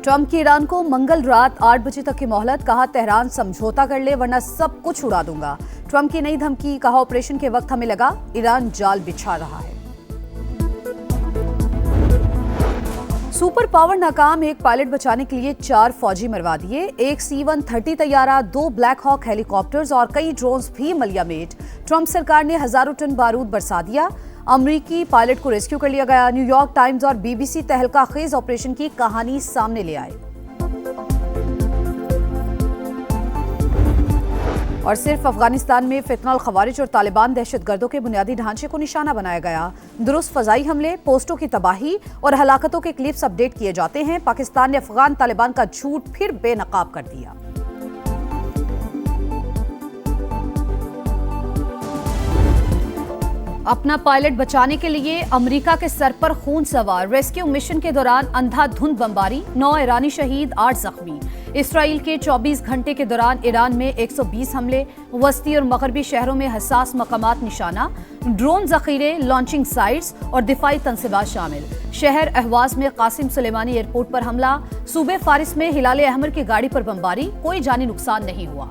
Trump की Iran को मंगल रात 8 बजे तक की मोहलत, कहा तेहरान समझौता कर ले वरना सब कुछ उड़ा दूंगा। ट्रंप की नई धमकी, कहा ऑपरेशन के वक्त हमें लगा ईरान जाल बिछा रहा है। सुपर पावर नाकाम, एक पायलट बचाने के लिए 4 फौजी मरवा दिए। एक C-130 तैयारा, 2 ब्लैक हॉक हेलीकॉप्टर्स और कई ड्रोन्स भी मलियामेट। ट्रंप सरकार ने हजारों टन बारूद बरसा दिया। अमरीकी पायलट को रेस्क्यू कर लिया गया। न्यूयॉर्क टाइम्स और BBC तहलका खेज ऑपरेशन की कहानी सामने ले आए। और सिर्फ अफगानिस्तान में फितनल, खवारिज और तालिबान दहशतगर्दों के बुनियादी ढांचे को निशाना बनाया गया। दुरुस्त फजाई हमले, पोस्टों की तबाही और हलाकतों के क्लिप्स अपडेट किए जाते हैं। पाकिस्तान ने अफगान तालिबान का झूठ फिर बेनकाब कर दिया। अपना पायलट बचाने के लिए अमेरिका के सर पर खून सवार, रेस्क्यू मिशन के दौरान अंधाधुंध बमबारी, 9 ईरानी शहीद, 8 जख्मी। इसराइल के 24 घंटे के दौरान ईरान में 120 हमले, वस्ती और मगरबी शहरों में हसास मकामात निशाना, ड्रोन जखीरे, लॉन्चिंग साइट्स और दिफाई तनसीबात शामिल। शहर अहवाज में कासिम सुलेमानी एयरपोर्ट पर हमला, सूबे फारिस में हिलाल अहमर की गाड़ी पर बमबारी, कोई जानी नुकसान नहीं हुआ।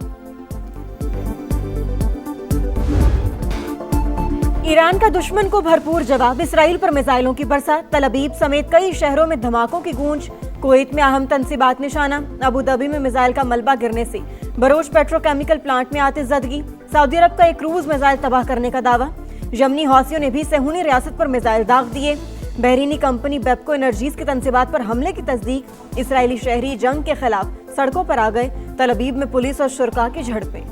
ईरान का दुश्मन को भरपूर जवाब, इसराइल पर मिसाइलों की बरसात, तल अबीब समेत कई शहरों में धमाकों की गूंज। कुवैत में अहम तनसीबात निशाना, अबू धाबी में मिसाइल का मलबा गिरने से बरोज पेट्रोकेमिकल प्लांट में आतिशज़दगी। सऊदी अरब का एक क्रूज मिसाइल तबाह करने का दावा। यमनी हौसियों ने भी सेहूनी रियासत पर मिसाइल दाग दिए। बहरीनी कंपनी बेपको एनर्जीज की तनसीबात पर हमले की तस्दीक। इसराइली शहरी जंग के खिलाफ सड़कों पर आ गए। तल अबीब में पुलिस और शुरका की झड़पें।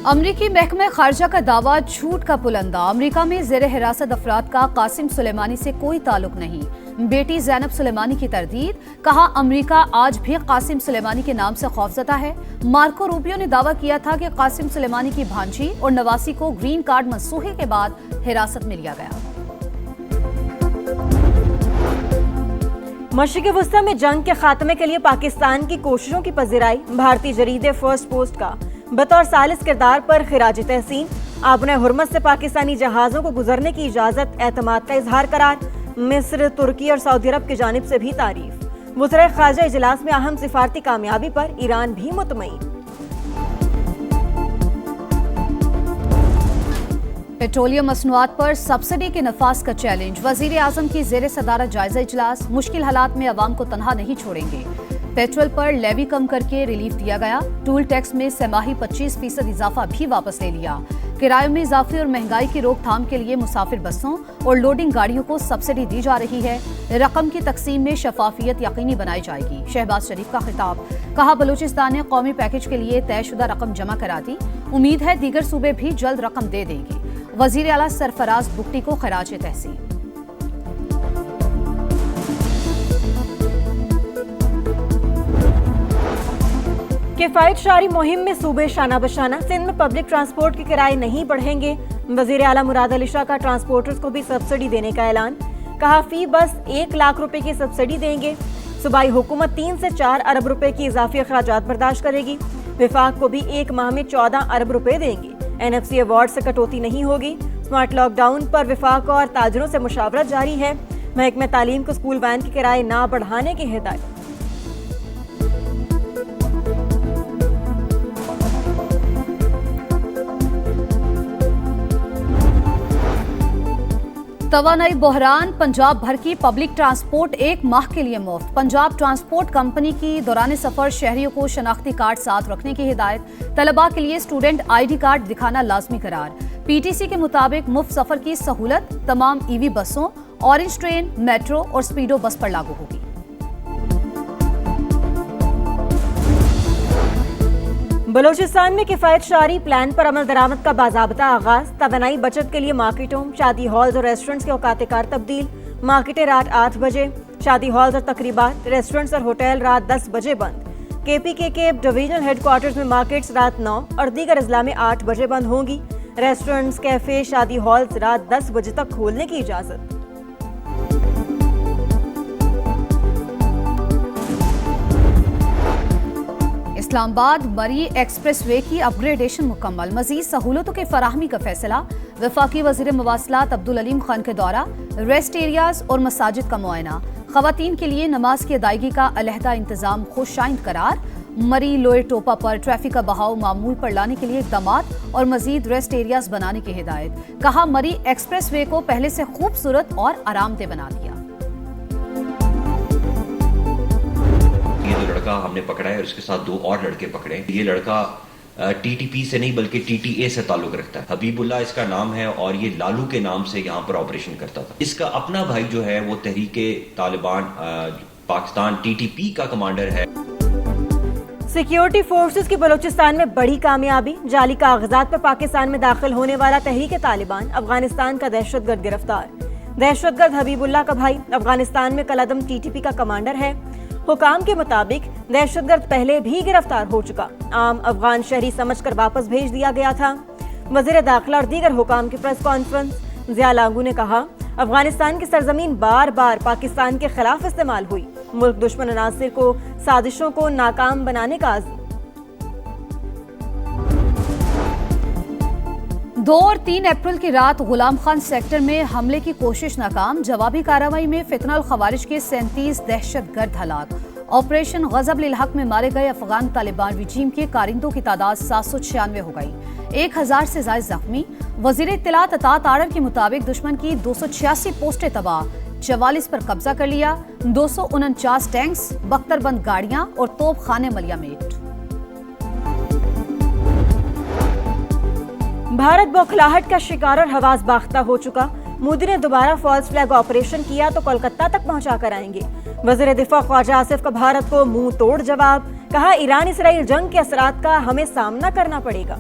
अमरीकी महकमे खारजा का दावा, झूठ का पुलंदा। अमरीका में जेर हिरासत अफराद का कासिम सुलेमानी से कोई ताल्लुक नहीं। बेटी जैनब सुलेमानी की तरदीद, कहा अमरीका आज भी कासिम सुलेमानी के नाम से खौफजदा है। मार्को रूबियो ने दावा किया था कि कासिम सुलेमानी की भांजी और नवासी को ग्रीन कार्ड मंसूखे के बाद हिरासत में लिया गया। मशरिक़ वुस्ता में जंग के खात्मे के लिए पाकिस्तान की कोशिशों की पजीराई। भारतीय जरीदे फर्स्ट पोस्ट का बतौर सालिस किरदार पर खिराज तहसीन। आबने हुर्मत से पाकिस्तानी जहाजों को गुजरने की इजाजत, एतमाद का इजहार करार। मिस्र, तुर्की और सऊदी अरब की जानिब से भी तारीफ। वज़ीर ख़ारजा इजलास में अहम सिफारती कामयाबी पर ईरान भी मुतमईन। पेट्रोलियम मसनूआत पर सब्सिडी के नफाज का चैलेंज। वजीर आजम की जेर सदारत जायजा इजलास, मुश्किल हालात में अवाम को तनहा नहीं छोड़ेंगे। पेट्रोल पर लेवी कम करके रिलीफ दिया गया। टूल टैक्स में सेमाही 25% इजाफा भी वापस ले लिया। किरायों में इजाफे और महंगाई की रोकथाम के लिए मुसाफिर बसों और लोडिंग गाड़ियों को सब्सिडी दी जा रही है। रकम की तकसीम में शफाफियत यकीनी बनाई जाएगी। शहबाज शरीफ का खिताब, कहा बलूचिस्तान ने कौमी पैकेज के लिए तयशुदा रकम जमा करा दी। उम्मीद है दीगर सूबे भी जल्द रकम दे देंगे। वजीर आला सरफराज बुगटी को खराज तहसीन। किफायत शारी मुहिम में सूबे शाना बशाना। सिंध में पब्लिक ट्रांसपोर्ट के किराए नहीं बढ़ेंगे। वजीर आला मुराद अली शाह का ट्रांसपोर्टर्स को भी सब्सिडी देने का ऐलान। कहा फी बस 1 लाख रुपए की सब्सिडी देंगे। सूबाई हुकूमत 3 से 4 अरब रुपए की इजाफी अखराजात बर्दाश्त करेगी। विफाक को भी 1 माह में 14 अरब रुपए देंगे। NFC अवार्ड से कटौती नहीं होगी। स्मार्ट लॉकडाउन पर विफाक और ताजरों से मुशावरत जारी है। महकमे तालीम को स्कूल वैन के किराए ना बढ़ाने की हिदायत। तवानाई बहरान, पंजाब भर की पब्लिक ट्रांसपोर्ट 1 माह के लिए मुफ्त। पंजाब ट्रांसपोर्ट कंपनी की दौरान सफर शहरियों को शनाख्ती कार्ड साथ रखने की हिदायत। तलबा के लिए स्टूडेंट ID कार्ड दिखाना लाजमी करार। PTC के मुताबिक मुफ्त सफर की सहूलत तमाम EV बसों, ऑरेंज ट्रेन, मेट्रो और स्पीडो बस पर लागू होगी। बलोचिस्तान में किफायत शारी प्लान पर अमल दरामद का बाज़ाब्ता आगाज। तवानाई बचत के लिए मार्केटों, शादी हॉल्स और रेस्टोरेंट्स के औकात कार तब्दील। मार्केटें रात 8 बजे, शादी हॉल्स और तकरीबात, रेस्टोरेंट्स और होटल रात 10 बजे बंद। KPK के डिवीजनल हेडक्वार्टर्स में मार्केट्स रात 9 और दीगर अजला में 8 बजे बंद होंगी। रेस्टोरेंट्स, कैफे, शादी हॉल्स रात 10 बजे तक खोलने की इजाजत। इस्लामाबाद मरी एक्सप्रेसवे की अपग्रेडेशन मुकम्मल, मजीद सहूलतों की फराहमी का फैसला। वफाकी वज़ीर मवासलात अब्दुल अलीम खान के दौरा, रेस्ट एरियाज और मसाजिद का मुआयना। ख़वातीन के लिए नमाज की अदायगी का अलहदा इंतजाम खुशाइंद करार। मरी लोए टोपा पर ट्रैफिक का बहाव मामूल पर लाने के लिए इक़दामात और मजीद रेस्ट एरियाज बनाने की हिदायत। कहा, मरी एक्सप्रेसवे को पहले से खूबसूरत और आरामदेह बना दिया। ये जो लड़का हमने पकड़ा है और उसके साथ 2 और लड़के पकड़े। ये लड़का टीटीपी से नहीं बल्कि टीटीए से ताल्लुक रखता है। हबीबुल्लाह इसका नाम है और ये लालू के नाम से यहाँ पर ऑपरेशन करता था। इसका अपना भाई जो है वो तहरीके तालिबान पाकिस्तान टीटीपी का कमांडर है। सिक्योरिटी फोर्सेस की बलूचिस्तान में बड़ी कामयाबी। जाली कागजात पर पाकिस्तान में दाखिल होने वाला तहरीके तालिबान अफगानिस्तान का दहशतगर्द गिरफ्तार। दहशतगर्द हबीबुल्लाह का भाई अफगानिस्तान में कलअदम टीटीपी का कमांडर है। हुकाम के मुताबिक दहशतगर्द पहले भी गिरफ्तार हो चुका, आम अफगान शहरी समझकर वापस भेज दिया गया था। वजीर दाखिला और दीगर हुकाम की प्रेस कॉन्फ्रेंस। ज़िया लागू ने कहा, अफगानिस्तान की सरजमीन बार बार पाकिस्तान के खिलाफ इस्तेमाल हुई। मुल्क दुश्मन अनासिर को साजिशों को नाकाम बनाने का आज़म। 2 और 3 अप्रैल की रात गुलाम खान सेक्टर में हमले की कोशिश नाकाम। जवाबी कार्रवाई में फितना और खवारिज के 37 दहशतगर्द हलाक। ऑपरेशन गजब लिल हक में मारे गए अफगान तालिबान रिजीम के कारिंदों की तादाद 796 हो गई, 1000 से ज्यादा जख्मी। वजीर इत्तलात अतात आर्डर के मुताबिक दुश्मन की 286 पोस्टें तबाह, 44 पर कब्जा कर लिया। 249 टैंक्स, बख्तरबंद गाड़ियां और तोप खाने मलियामेट। भारत बौखलाहट का शिकार और हवास बाख्ता हो चुका। मोदी ने दोबारा फॉल्स फ्लैग ऑपरेशन किया तो कोलकाता तक पहुंचा कर आएंगे। वज़ीर दिफा ख्वाजा आसिफ का भारत को मुंह तोड़ जवाब। कहा, ईरान इसराइल जंग के असरात का हमें सामना करना पड़ेगा।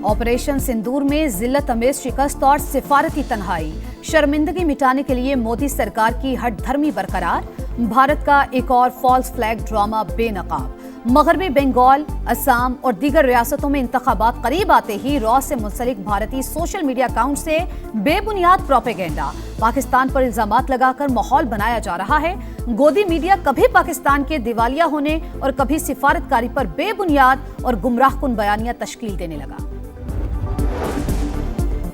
ऑपरेशन सिंदूर में जिल्लत अमेज शिकस्त और सिफारती तन्हाई। शर्मिंदगी मिटाने के लिए मोदी सरकार की हठधर्मी बरकरार। भारत का एक और फॉल्स फ्लैग ड्रामा बेनकाब। मगरबी बंगाल, असम और दीगर रियासतों में इंतखाबात करीब आते ही रॉ से मुंसलिक भारतीय सोशल मीडिया अकाउंट से बेबुनियाद प्रोपेगेंडा। पाकिस्तान पर इल्जामात लगाकर माहौल बनाया जा रहा है। गोदी मीडिया कभी पाकिस्तान के दिवालिया होने और कभी सिफारतकारी पर बेबुनियाद और गुमराहकुन बयानियां तश्कील देने लगा।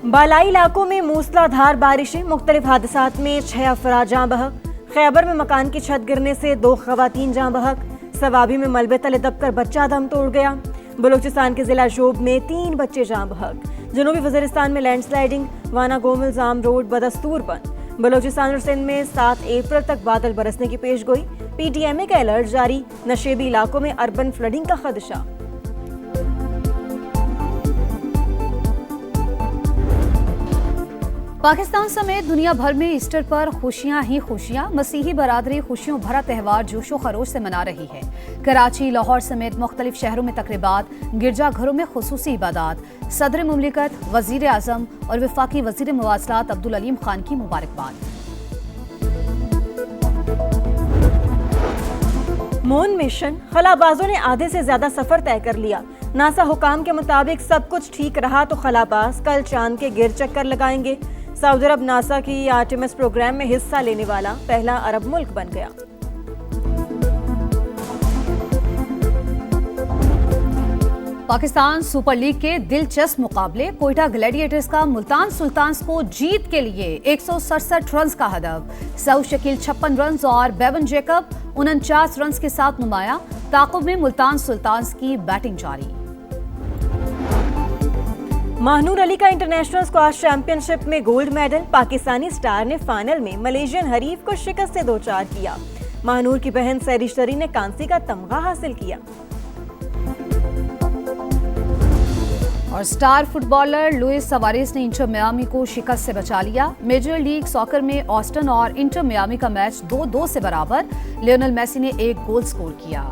बालाई इलाकों में मूसलाधार बारिशें, मुख्तलिफ हादसात में 6 अफराद जाँ बहक। खैबर में मकान की छत गिरने से 2 खवातीन जाँ बहक। सवाबी में मलबे तले दबकर बच्चा दम तोड़ गया। बलूचिस्तान के जिला शोब में 3 बच्चे जाँ बहक। जनूबी वज़ीरिस्तान में लैंडस्लाइडिंग, वाना गोमल जाम रोड बदस्तूर बंद। बलूचिस्तान और सिंध में 7 अप्रैल तक बादल बरसने की पेशगोई। PTMA का अलर्ट जारी। नशेबी इलाकों में अर्बन फ्लडिंग का खदशा। पाकिस्तान समेत दुनिया भर में ईस्टर पर खुशियां ही खुशियां। मसीही बरादरी खुशियों भरा त्यौहार जोशो खरोश से मना रही है। कराची, लाहौर समेत मुख्तलिफ शहरों में तकरीबात, गिरजाघरों में खुसूसी इबादात। सदर मुमलिकत, वजीर आजम और वफाकी वजीर मवासलात अब्दुल अलीम खान की मुबारकबाद। मून मिशन, खलाबाजों ने आधे से ज्यादा सफर तय कर लिया। नासा हुकाम के मुताबिक सब कुछ ठीक रहा तो खलाबाज कल चांद के गिर चक्कर लगाएंगे। सऊदी अरब नासा की आर्टेमिस प्रोग्राम में हिस्सा लेने वाला पहला अरब मुल्क बन गया। पाकिस्तान सुपर लीग के दिलचस्प मुकाबले। कोयटा ग्लैडिएटर्स का मुल्तान सुल्तान्स को जीत के लिए 167 रन का हदफ। सऊद शकील 56 रन और बेवन जैकब 49 रन के साथ नुमाया। ताकुब में मुल्तान सुल्तान्स की बैटिंग जारी। महानूर अली का इंटरनेशनल स्क्वाश चैंपियनशिप में गोल्ड मेडल। पाकिस्तानी स्टार ने फाइनल में मलेशियन हरीफ को शिकस्त से 2-4 किया। महानूर की बहन सैरिशतरी ने कांसी का तमगा हासिल किया। और स्टार फुटबॉलर लुइस सुआरेज ने इंटर मियामी को शिकस्त से बचा लिया। मेजर लीग सॉकर में ऑस्टन और इंटर मियामी का मैच 2-2 से बराबर। लियोनेल मेसी ने 1 गोल स्कोर किया।